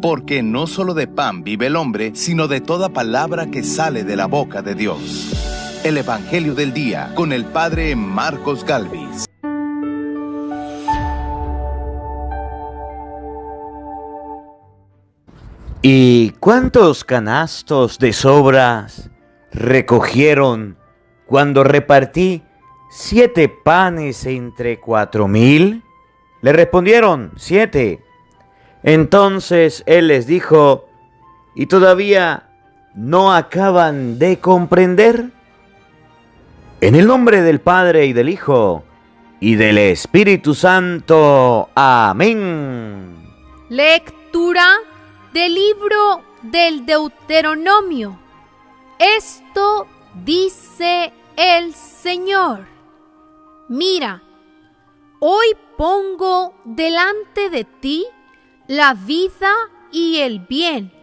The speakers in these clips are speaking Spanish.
porque no solo de pan vive el hombre, sino de toda palabra que sale de la boca de Dios. El Evangelio del Día, con el Padre Marcos Galvis. ¿Y cuántos canastos de sobras recogieron cuando repartí 7 panes entre 4,000? Le respondieron: 7. Entonces él les dijo: ¿y todavía no acaban de comprender? En el nombre del Padre y del Hijo y del Espíritu Santo. Amén. Lectura del libro del Deuteronomio. Esto dice el Señor: mira, hoy pongo delante de ti la vida y el bien,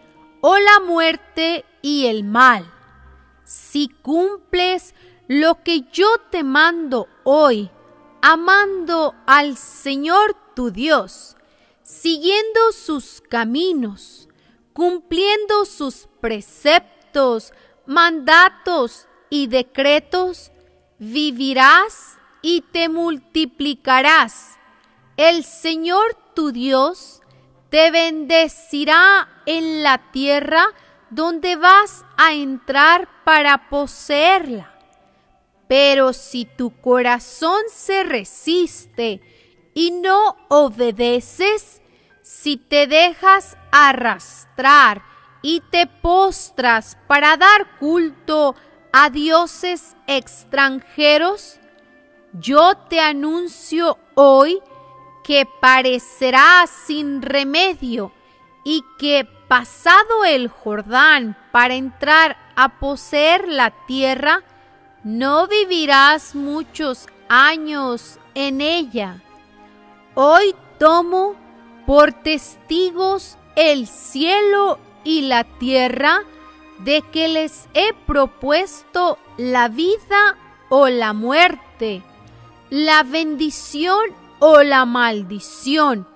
o la muerte y el mal. Si cumples lo que yo te mando hoy, amando al Señor tu Dios, siguiendo sus caminos, cumpliendo sus preceptos, mandatos y decretos, vivirás y te multiplicarás. El Señor tu Dios te bendecirá en la tierra donde vas a entrar para poseerla. Pero si tu corazón se resiste y no obedeces, si te dejas arrastrar y te postras para dar culto a dioses extranjeros, yo te anuncio hoy que parecerá sin remedio y que pasado el Jordán para entrar a poseer la tierra, no vivirás muchos años en ella. Hoy tomo por testigos el cielo y la tierra de que les he propuesto la vida o la muerte, la bendición o la maldición.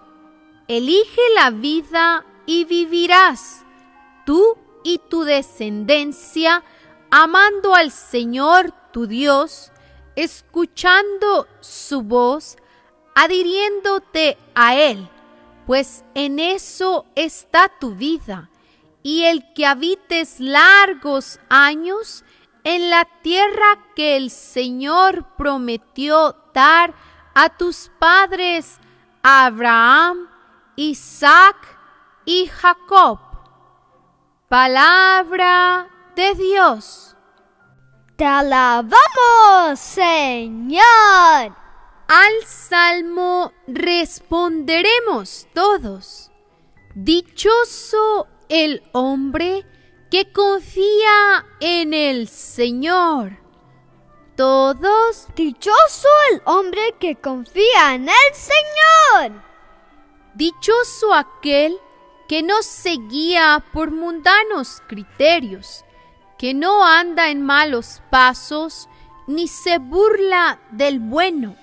Elige la vida y vivirás, tú y tu descendencia, amando al Señor tu Dios, escuchando su voz, adhiriéndote a Él, pues en eso está tu vida, y el que habites largos años en la tierra que el Señor prometió dar a tus padres, Abraham, Isaac y Jacob. Palabra de Dios. Te alabamos, Señor. Al salmo responderemos todos: dichoso el hombre que confía en el Señor. Todos: dichoso el hombre que confía en el Señor. Dichoso aquel que no se guía por mundanos criterios, que no anda en malos pasos, ni se burla del bueno,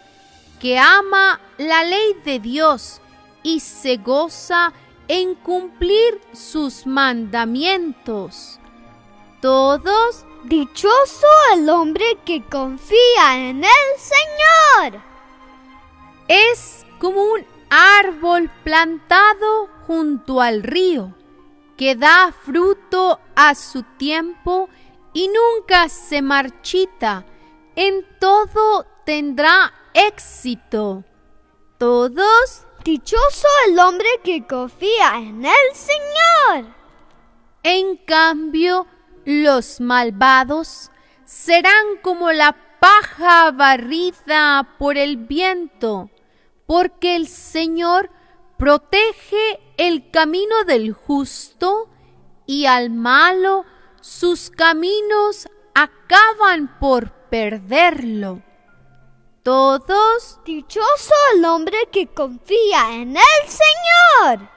que ama la ley de Dios y se goza en cumplir sus mandamientos. Todos: dichoso el hombre que confía en el Señor. Es como un árbol plantado junto al río, que da fruto a su tiempo y nunca se marchita. En todo tendrá éxito. Todos: dichoso el hombre que confía en el Señor. En cambio, los malvados serán como la paja barrida por el viento, porque el Señor protege el camino del justo y al malo sus caminos acaban por perderlo. Todos: dichoso el hombre que confía en el Señor.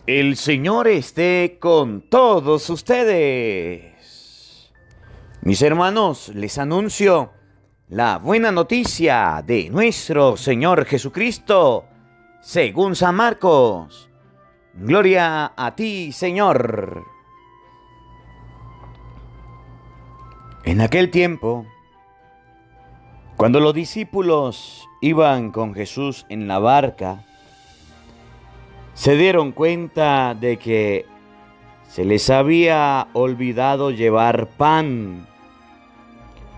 El Señor esté con todos ustedes. Mis hermanos, les anuncio la buena noticia de nuestro Señor Jesucristo, según San Marcos. Gloria a ti, Señor. En aquel tiempo, cuando los discípulos iban con Jesús en la barca, se dieron cuenta de que se les había olvidado llevar pan.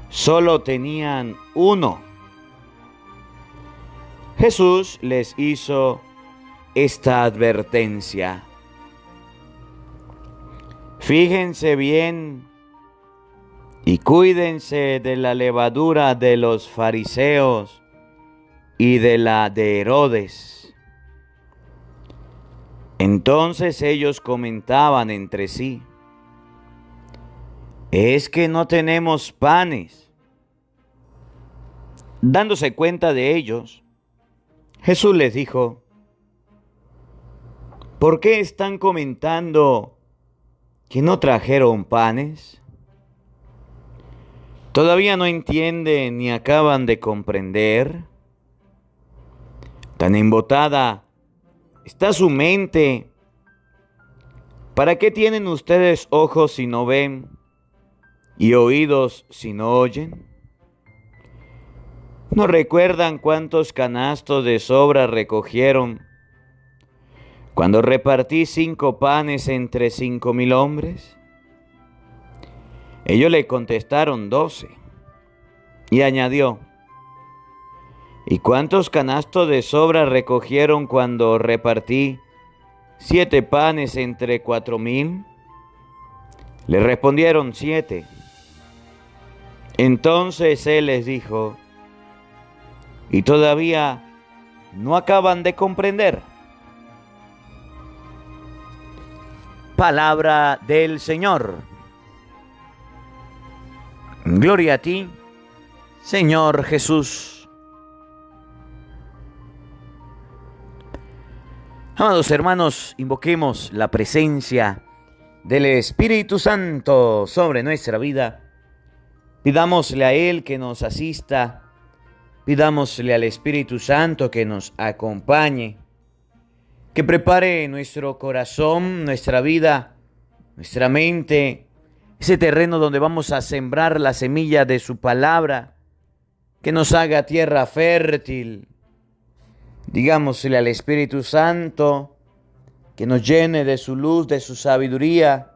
Solo tenían uno. Jesús les hizo esta advertencia: fíjense bien y cuídense de la levadura de los fariseos y de la de Herodes. Entonces ellos comentaban entre sí: es que no tenemos panes. Dándose cuenta de ellos, Jesús les dijo: ¿por qué están comentando que no trajeron panes? ¿Todavía no entienden ni acaban de comprender? Tan embotada está su mente. ¿Para qué tienen ustedes ojos si no ven y oídos si no oyen? ¿No recuerdan cuántos canastos de sobra recogieron cuando repartí 5 panes entre 5,000 hombres? Ellos le contestaron 12. Y añadió: ¿y cuántos canastos de sobra recogieron cuando repartí 7 panes entre 4,000? Le respondieron 7. Entonces él les dijo: ¿y todavía no acaban de comprender? Palabra del Señor. Gloria a ti, Señor Jesús. Amados hermanos, invoquemos la presencia del Espíritu Santo sobre nuestra vida. Pidámosle a Él que nos asista. Pidámosle al Espíritu Santo que nos acompañe, que prepare nuestro corazón, nuestra vida, nuestra mente, ese terreno donde vamos a sembrar la semilla de su palabra, que nos haga tierra fértil. Digámosle al Espíritu Santo que nos llene de su luz, de su sabiduría,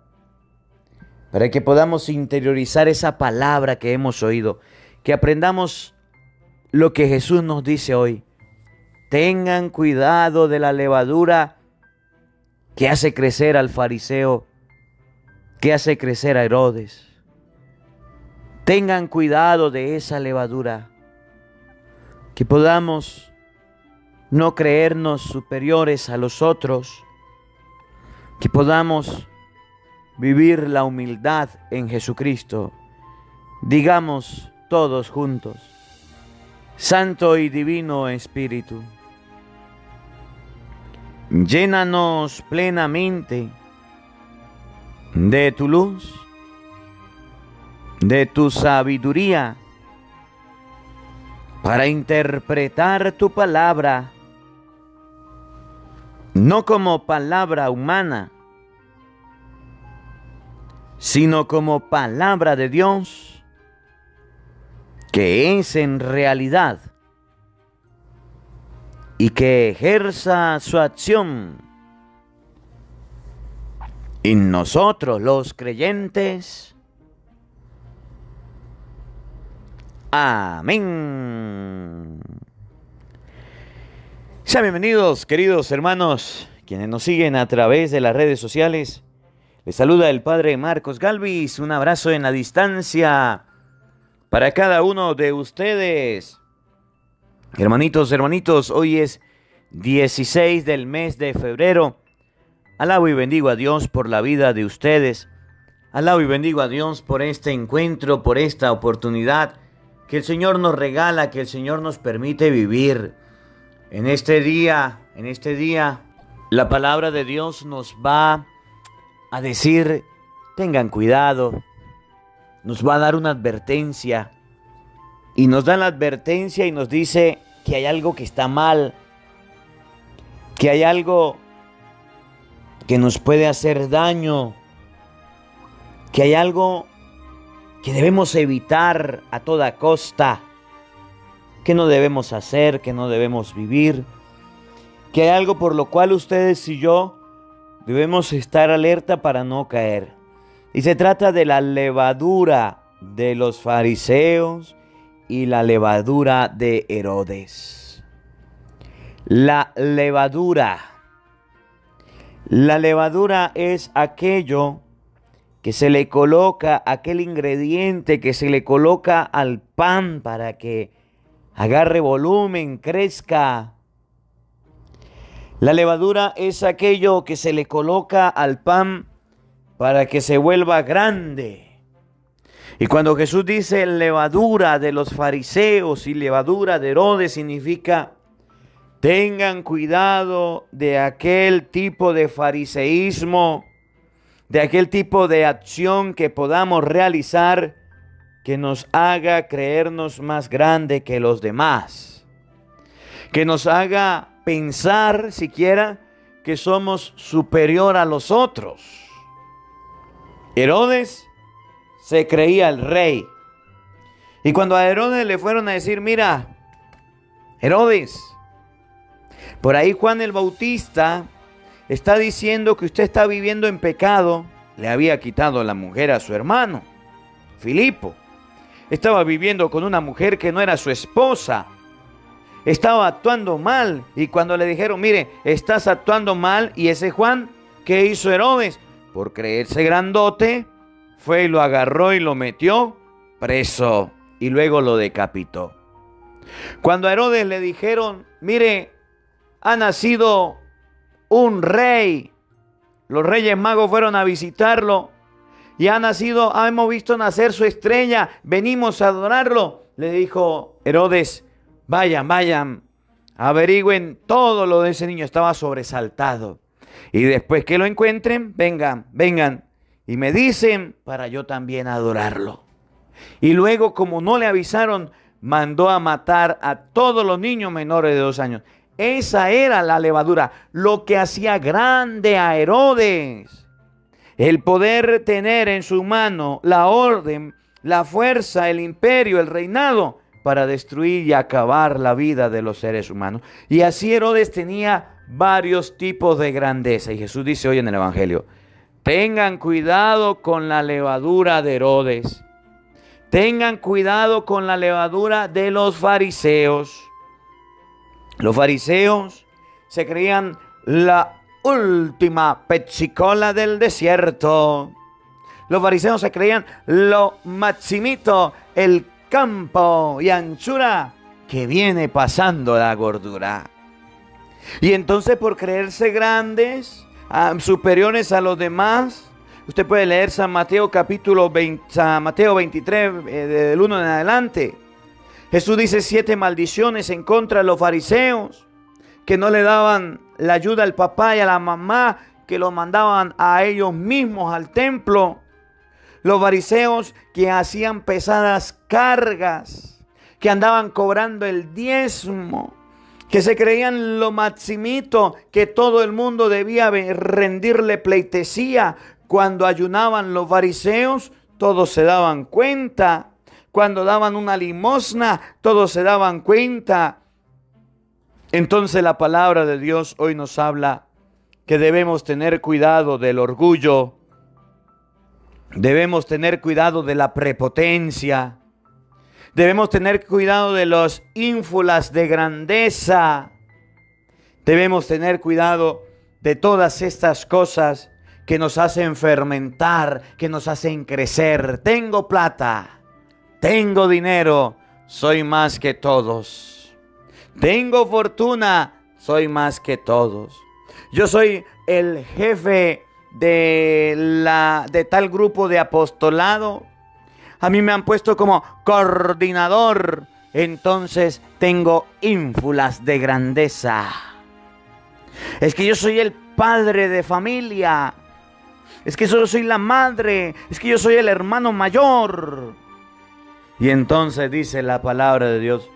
para que podamos interiorizar esa palabra que hemos oído, que aprendamos lo que Jesús nos dice hoy. Tengan cuidado de la levadura que hace crecer al fariseo, que hace crecer a Herodes. Tengan cuidado de esa levadura, que podamos no creernos superiores a los otros, que podamos vivir la humildad en Jesucristo. Digamos todos juntos: Santo y Divino Espíritu, llénanos plenamente de tu luz, de tu sabiduría, para interpretar tu palabra, no como palabra humana, sino como palabra de Dios, que es en realidad y que ejerza su acción en nosotros los creyentes. Amén. Sean bienvenidos, queridos hermanos, quienes nos siguen a través de las redes sociales. Les saluda el Padre Marcos Galvis. Un abrazo en la distancia para cada uno de ustedes. Hermanitos, hoy es 16 del mes de febrero. Alabo y bendigo a Dios por la vida de ustedes. Alabo y bendigo a Dios por este encuentro, por esta oportunidad que el Señor nos regala, que el Señor nos permite vivir. En este día, la palabra de Dios nos va a decir: tengan cuidado. Nos va a dar una advertencia. Y nos da la advertencia y nos dice que hay algo que está mal, que hay algo que nos puede hacer daño, que hay algo que debemos evitar a toda costa, que no debemos hacer, que no debemos vivir, que hay algo por lo cual ustedes y yo debemos estar alerta para no caer. Y se trata de la levadura de los fariseos y la levadura de Herodes. La levadura. La levadura es aquello que se le coloca, aquel ingrediente que se le coloca al pan para que agarre volumen, crezca. La levadura es aquello que se le coloca al pan para que se vuelva grande. Y cuando Jesús dice levadura de los fariseos y levadura de Herodes, significa tengan cuidado de aquel tipo de fariseísmo, de aquel tipo de acción que podamos realizar que nos haga creernos más grande que los demás, que nos haga pensar siquiera que somos superior a los otros. Herodes se creía el rey. Y cuando a Herodes le fueron a decir, mira, Herodes, por ahí Juan el Bautista está diciendo que usted está viviendo en pecado. Le había quitado la mujer a su hermano, Filipo. Estaba viviendo con una mujer que no era su esposa. Estaba actuando mal. Y cuando le dijeron, mire, estás actuando mal. Y ese Juan, ¿qué hizo Herodes? Por creerse grandote, fue y lo agarró y lo metió preso. Y luego lo decapitó. Cuando a Herodes le dijeron, mire, ha nacido un rey. Los reyes magos fueron a visitarlo. Y hemos visto nacer su estrella. Venimos a adorarlo. Le dijo Herodes, vayan, averigüen todo lo de ese niño. Estaba sobresaltado. Y después que lo encuentren, vengan. Y me dicen para yo también adorarlo. Y luego, como no le avisaron, mandó a matar a todos los niños menores de 2 años. Esa era la levadura, lo que hacía grande a Herodes. El poder tener en su mano la orden, la fuerza, el imperio, el reinado para destruir y acabar la vida de los seres humanos. Y así Herodes tenía varios tipos de grandeza. Y Jesús dice hoy en el Evangelio, tengan cuidado con la levadura de Herodes. Tengan cuidado con la levadura de los fariseos. Los fariseos se creían la última pepsicola del desierto. Los fariseos se creían lo maximito, el campo y anchura que viene pasando la gordura. Y entonces, por creerse grandes, superiores a los demás, usted puede leer San Mateo capítulo 20, San Mateo 23, del 1 en adelante. Jesús dice 7 maldiciones en contra de los fariseos, que no le daban la ayuda al papá y a la mamá, que los mandaban a ellos mismos al templo. Los fariseos que hacían pesadas cargas, que andaban cobrando el diezmo, que se creían lo maximito, que todo el mundo debía rendirle pleitesía. Cuando ayunaban los fariseos, todos se daban cuenta. Cuando daban una limosna, todos se daban cuenta. Entonces la palabra de Dios hoy nos habla que debemos tener cuidado del orgullo. Debemos tener cuidado de la prepotencia. Debemos tener cuidado de los ínfulas de grandeza. Debemos tener cuidado de todas estas cosas que nos hacen fermentar, que nos hacen crecer. Tengo plata. Tengo dinero, soy más que todos. Tengo fortuna, soy más que todos. Yo soy el jefe de tal grupo de apostolado. A mí me han puesto como coordinador. Entonces tengo ínfulas de grandeza. Es que yo soy el padre de familia. Es que yo soy la madre. Es que yo soy el hermano mayor. Y entonces dice la palabra de Dios,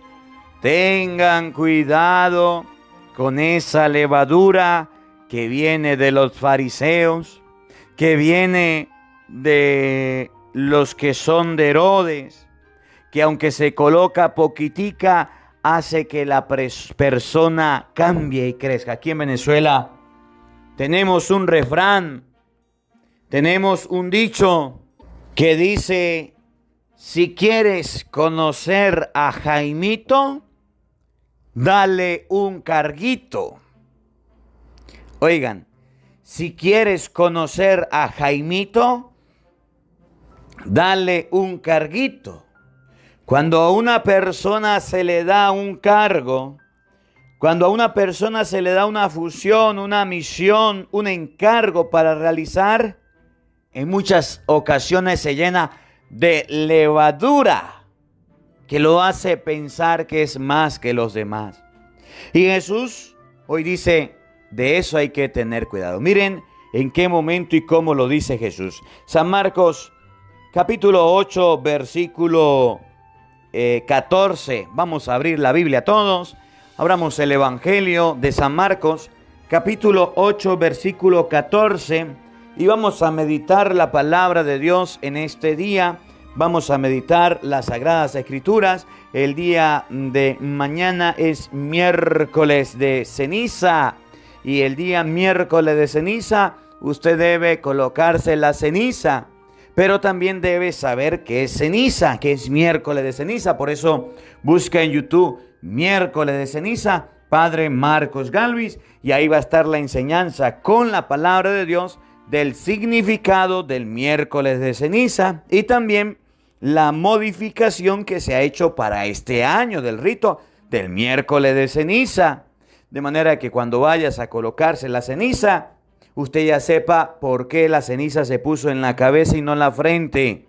tengan cuidado con esa levadura que viene de los fariseos, que viene de los que son de Herodes, que aunque se coloca poquitica, hace que la persona cambie y crezca. Aquí en Venezuela tenemos un refrán, tenemos un dicho que dice: si quieres conocer a Jaimito, dale un carguito. Oigan, si quieres conocer a Jaimito, dale un carguito. Cuando a una persona se le da un cargo, cuando a una persona se le da una función, una misión, un encargo para realizar, en muchas ocasiones se llena de levadura que lo hace pensar que es más que los demás. Y Jesús hoy dice, de eso hay que tener cuidado. Miren en qué momento y cómo lo dice Jesús. San Marcos, capítulo 8, versículo 14. Vamos a abrir la Biblia todos. Abramos el Evangelio de San Marcos, capítulo 8, versículo 14. Y vamos a meditar la palabra de Dios en este día. Vamos a meditar las Sagradas Escrituras. El día de mañana es miércoles de ceniza. Y el día miércoles de ceniza, usted debe colocarse la ceniza. Pero también debe saber qué es ceniza, qué es miércoles de ceniza. Por eso busca en YouTube miércoles de ceniza, Padre Marcos Galvis, y ahí va a estar la enseñanza con la palabra de Dios del significado del miércoles de ceniza y también la modificación que se ha hecho para este año del rito del miércoles de ceniza. De manera que cuando vayas a colocarse la ceniza, usted ya sepa por qué la ceniza se puso en la cabeza y no en la frente.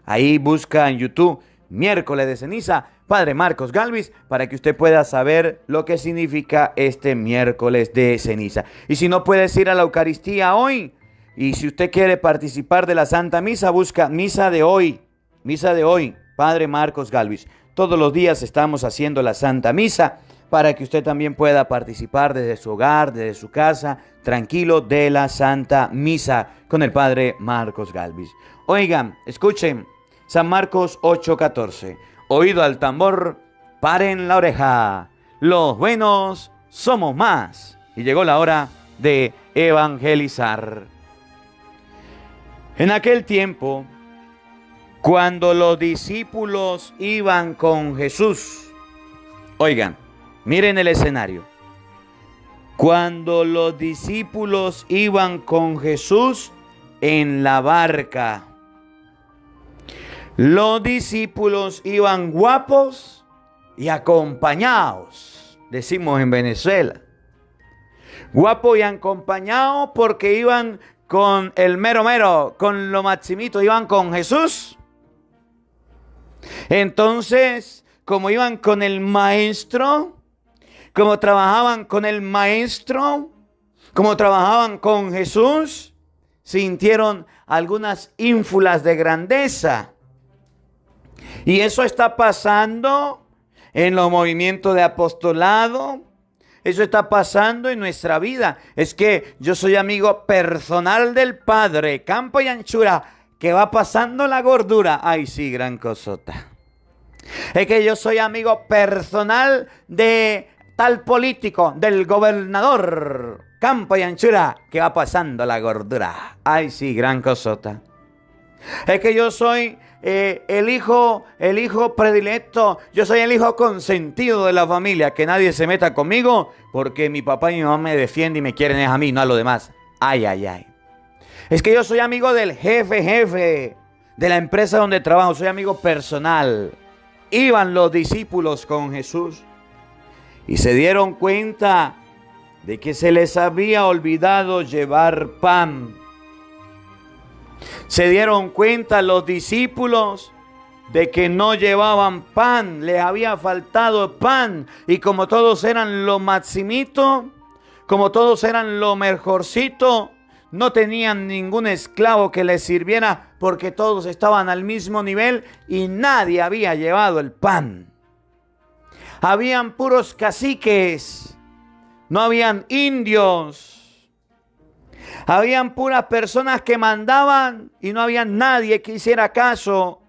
Ahí busca en YouTube miércoles de ceniza, Padre Marcos Galvis, para que usted pueda saber lo que significa este miércoles de ceniza. Y si no puedes ir a la Eucaristía hoy, y si usted quiere participar de la Santa Misa, busca misa de hoy, Padre Marcos Galvis. Todos los días estamos haciendo la Santa Misa, para que usted también pueda participar desde su hogar, desde su casa, tranquilo, de la Santa Misa con el Padre Marcos Galvis. Oigan, escuchen, San Marcos 8:14. Oído al tambor, paren la oreja. Los buenos somos más. Y llegó la hora de evangelizar. En aquel tiempo, cuando los discípulos iban con Jesús, oigan, miren el escenario. Cuando los discípulos iban con Jesús en la barca, los discípulos iban guapos y acompañados, decimos en Venezuela. Guapos y acompañados porque iban con el mero mero, con lo maximito, iban con Jesús. Entonces, como iban con el maestro, como trabajaban con el maestro, como trabajaban con Jesús, sintieron algunas ínfulas de grandeza. Y eso está pasando en los movimientos de apostolado. Eso está pasando en nuestra vida. Es que yo soy amigo personal del Padre, campo y anchura, que va pasando la gordura. Ay, sí, gran cosota. Es que yo soy amigo personal de tal político, del gobernador, campo y anchura, que va pasando la gordura. Ay, sí, gran cosota. Es que yo soy el hijo predilecto, yo soy el hijo consentido de la familia, que nadie se meta conmigo, porque mi papá y mi mamá me defienden y me quieren es a mí, no a los demás. Ay, ay, ay. Es que yo soy amigo del jefe de la empresa donde trabajo, soy amigo personal. Iban los discípulos con Jesús y se dieron cuenta de que se les había olvidado llevar pan. Se dieron cuenta los discípulos de que no llevaban pan, les había faltado pan. Y como todos eran lo maximito, como todos eran lo mejorcito, no tenían ningún esclavo que les sirviera porque todos estaban al mismo nivel y nadie había llevado el pan. Habían puros caciques, no habían indios, Habían puras personas que mandaban y no había nadie que hiciera caso.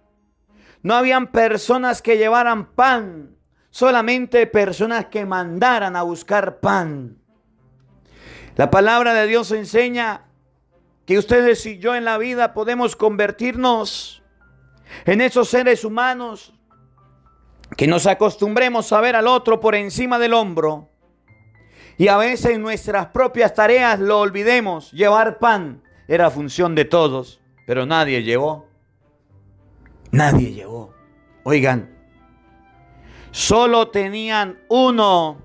No habían personas que llevaran pan, solamente personas que mandaran a buscar pan. La palabra de Dios enseña que ustedes y yo en la vida podemos convertirnos en esos seres humanos que nos acostumbremos a ver al otro por encima del hombro. Y a veces en nuestras propias tareas lo olvidemos. Llevar pan era función de todos, pero nadie llevó. Nadie llevó. Oigan, solo tenían uno.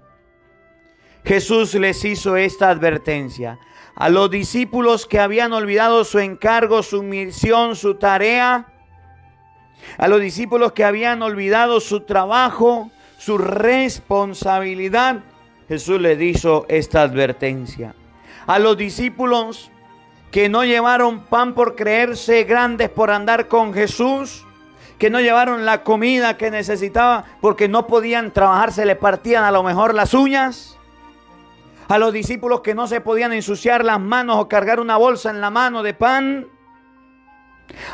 Jesús les hizo esta advertencia. A los discípulos que habían olvidado su encargo, su misión, su tarea. A los discípulos que habían olvidado su trabajo, su responsabilidad. Jesús les hizo esta advertencia. A los discípulos que no llevaron pan por creerse grandes por andar con Jesús, que no llevaron la comida que necesitaban porque no podían trabajar, se le partían a lo mejor las uñas. A los discípulos que no se podían ensuciar las manos o cargar una bolsa en la mano de pan.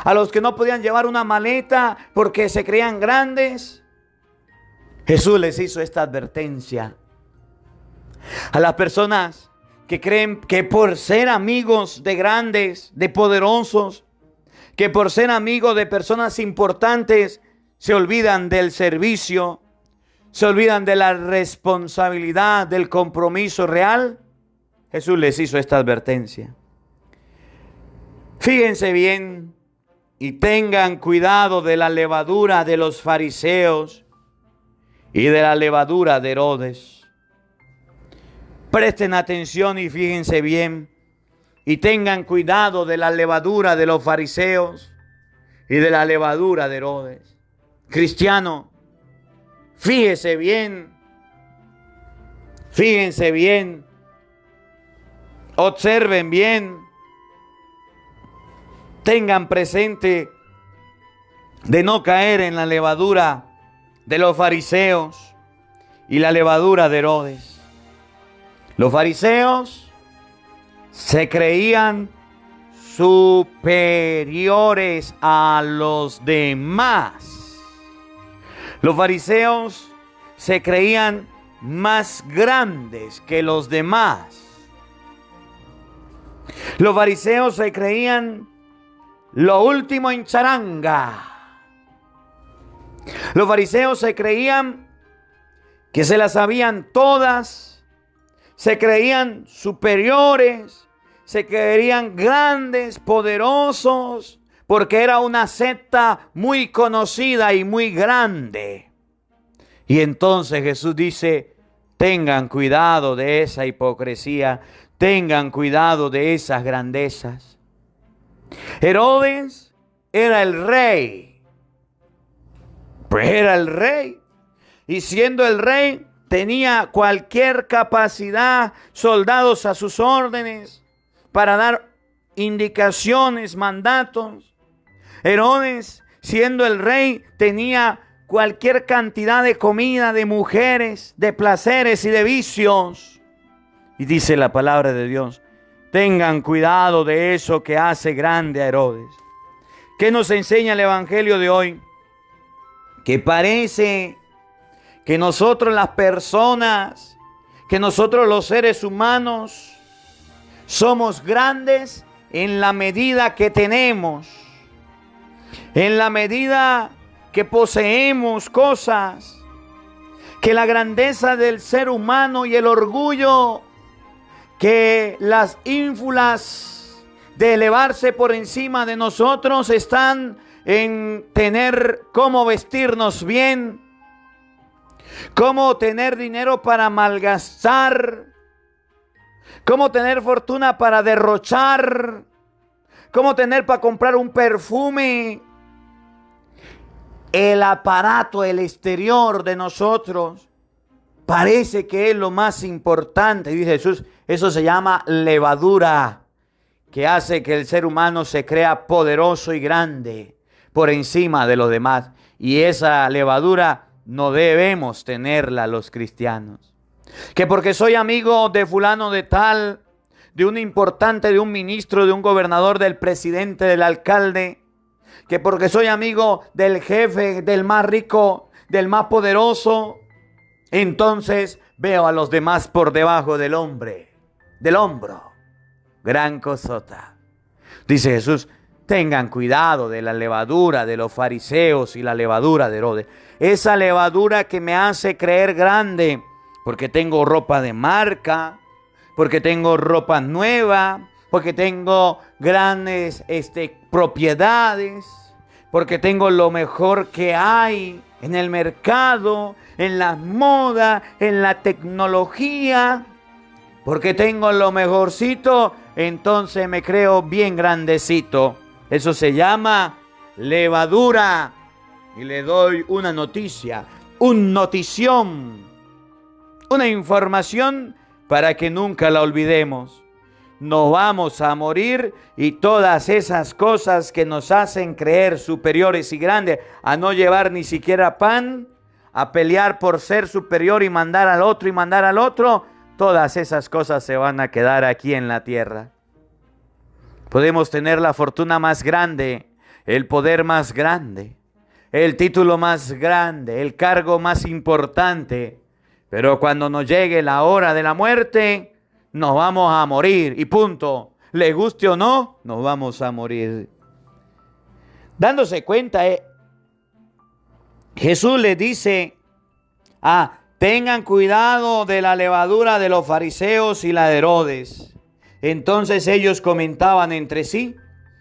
A los que no podían llevar una maleta porque se creían grandes. Jesús les hizo esta advertencia. A las personas que creen que por ser amigos de grandes, de poderosos, que por ser amigos de personas importantes, se olvidan del servicio, se olvidan de la responsabilidad, del compromiso real. Jesús les hizo esta advertencia. Fíjense bien y tengan cuidado de la levadura de los fariseos y de la levadura de Herodes. Presten atención y fíjense bien y tengan cuidado de la levadura de los fariseos y de la levadura de Herodes. Cristiano, fíjese bien, fíjense bien, observen bien, tengan presente de no caer en la levadura de los fariseos y la levadura de Herodes. Los fariseos se creían superiores a los demás. Los fariseos se creían más grandes que los demás. Los fariseos se creían lo último en charanga. Los fariseos se creían que se las sabían todas. Se creían superiores, se creían grandes, poderosos, porque era una secta muy conocida y muy grande. Y entonces Jesús dice, tengan cuidado de esa hipocresía, tengan cuidado de esas grandezas. Herodes era el rey, pues era el rey, y siendo el rey, tenía cualquier capacidad, soldados a sus órdenes para dar indicaciones, mandatos. Herodes, siendo el rey, tenía cualquier cantidad de comida, de mujeres, de placeres y de vicios. Y dice la palabra de Dios, tengan cuidado de eso que hace grande a Herodes. ¿Qué nos enseña el Evangelio de hoy? Que parece que nosotros las personas, que nosotros los seres humanos, somos grandes en la medida que tenemos, en la medida que poseemos cosas, que la grandeza del ser humano y el orgullo, que las ínfulas de elevarse por encima de nosotros están en tener cómo vestirnos bien, cómo tener dinero para malgastar, cómo tener fortuna para derrochar, cómo tener para comprar un perfume. El aparato, el exterior de nosotros parece que es lo más importante. Dice Jesús, eso se llama levadura, que hace que el ser humano se crea poderoso y grande por encima de los demás. Y esa levadura no debemos tenerla los cristianos. Que porque soy amigo de fulano de tal, de un importante, de un ministro, de un gobernador, del presidente, del alcalde, que porque soy amigo del jefe, del más rico, del más poderoso, entonces veo a los demás por debajo del hombro. Gran cosota. Dice Jesús, tengan cuidado de la levadura de los fariseos y la levadura de Herodes. Esa levadura que me hace creer grande, porque tengo ropa de marca, porque tengo ropa nueva, porque tengo grandes propiedades, porque tengo lo mejor que hay en el mercado, en la moda, en la tecnología, porque tengo lo mejorcito, entonces me creo bien grandecito. Eso se llama levadura. Y le doy una noticia, una notición, una información para que nunca la olvidemos. Nos vamos a morir y todas esas cosas que nos hacen creer superiores y grandes, a no llevar ni siquiera pan, a pelear por ser superior y mandar al otro, todas esas cosas se van a quedar aquí en la tierra. Podemos tener la fortuna más grande, el poder más grande, el título más grande, el cargo más importante, pero cuando nos llegue la hora de la muerte, nos vamos a morir y punto. Le guste o no, nos vamos a morir. Dándose cuenta, Jesús les dice, tengan cuidado de la levadura de los fariseos y la de Herodes. Entonces ellos comentaban entre sí,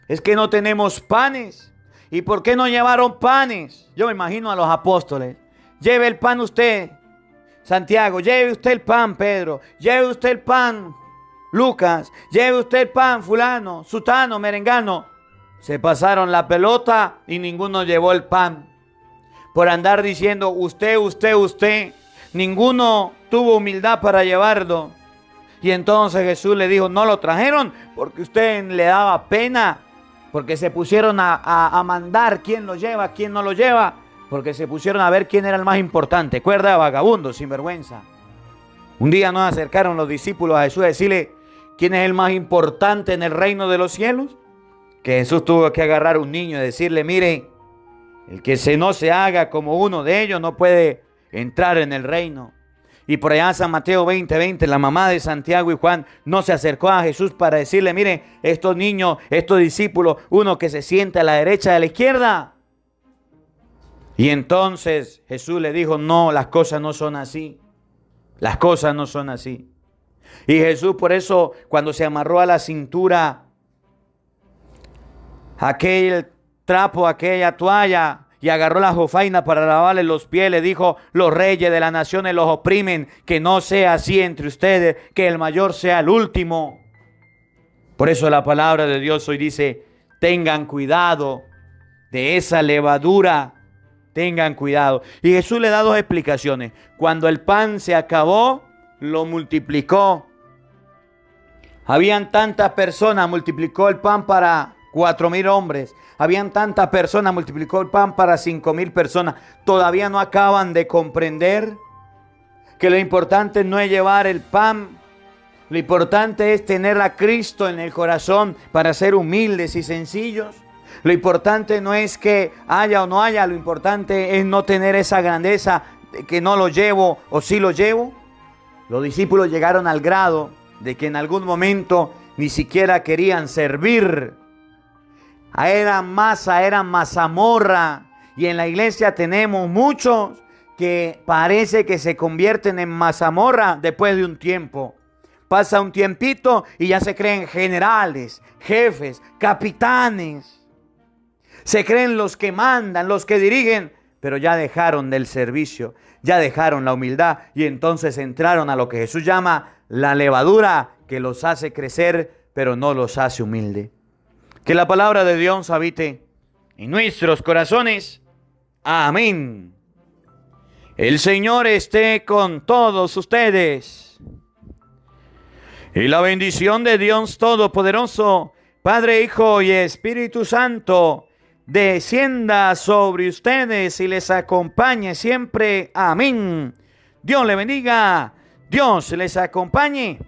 es que no tenemos panes. ¿Y por qué no llevaron panes? Yo me imagino a los apóstoles. Lleve el pan usted, Santiago. Lleve usted el pan, Pedro. Lleve usted el pan, Lucas. Lleve usted el pan, fulano, sutano, merengano. Se pasaron la pelota y ninguno llevó el pan. Por andar diciendo usted. Ninguno tuvo humildad para llevarlo. Y entonces Jesús le dijo, no lo trajeron porque usted le daba pena. Porque se pusieron a mandar quién lo lleva, quién no lo lleva. Porque se pusieron a ver quién era el más importante. Cuerda de vagabundo, sinvergüenza. Un día nos acercaron los discípulos a Jesús a decirle, ¿quién es el más importante en el reino de los cielos? Que Jesús tuvo que agarrar a un niño y decirle, mire, el que no se haga como uno de ellos no puede entrar en el reino. Y por allá San Mateo 20:20, la mamá de Santiago y Juan no se acercó a Jesús para decirle, mire, estos niños, estos discípulos, uno que se sienta a la derecha, a la izquierda. Y entonces Jesús le dijo, no, las cosas no son así. Las cosas no son así. Y Jesús por eso, cuando se amarró a la cintura aquel trapo, aquella toalla, y agarró la jofaina para lavarle los pies, le dijo, los reyes de las naciones los oprimen, que no sea así entre ustedes, que el mayor sea el último. Por eso la palabra de Dios hoy dice, tengan cuidado de esa levadura, tengan cuidado. Y Jesús le da dos explicaciones. Cuando el pan se acabó, lo multiplicó. Habían tantas personas, multiplicó el pan para 4,000 hombres. Habían tantas personas, multiplicó el pan para 5,000 personas. Todavía no acaban de comprender que lo importante no es llevar el pan. Lo importante es tener a Cristo en el corazón para ser humildes y sencillos. Lo importante no es que haya o no haya, lo importante es no tener esa grandeza de que no lo llevo o sí lo llevo. Los discípulos llegaron al grado de que en algún momento ni siquiera querían servir. Eran mazamorra. Y en la iglesia tenemos muchos que parece que se convierten en mazamorra después de un tiempo. Pasa un tiempito y ya se creen generales, jefes, capitanes. Se creen los que mandan, los que dirigen, pero ya dejaron del servicio, ya dejaron la humildad y entonces entraron a lo que Jesús llama la levadura, que los hace crecer, pero no los hace humilde. Que la palabra de Dios habite en nuestros corazones. Amén. El Señor esté con todos ustedes. Y la bendición de Dios Todopoderoso, Padre, Hijo y Espíritu Santo, descienda sobre ustedes y les acompañe siempre. Amén. Dios le bendiga. Dios les acompañe.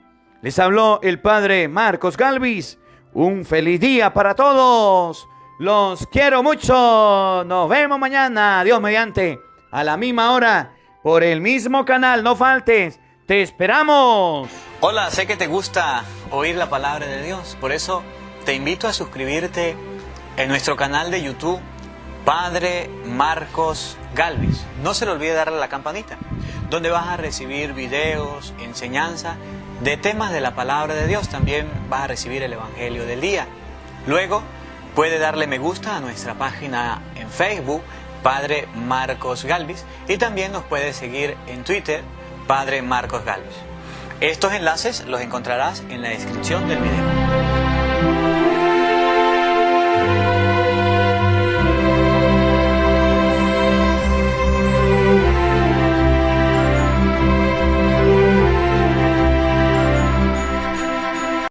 Les habló el Padre Marcos Galvis. Un feliz día para todos. Los quiero mucho. Nos vemos mañana, Dios mediante, a la misma hora, por el mismo canal. No faltes. ¡Te esperamos! Hola, sé que te gusta oír la palabra de Dios. Por eso te invito a suscribirte en nuestro canal de YouTube, Padre Marcos Galvis. No se le olvide darle a la campanita, donde vas a recibir videos, enseñanza de temas de la palabra de Dios. También vas a recibir el Evangelio del día. Luego puede darle me gusta a nuestra página en Facebook, Padre Marcos Galvis, y también nos puede seguir en Twitter, Padre Marcos Galvis. Estos enlaces los encontrarás en la descripción del video.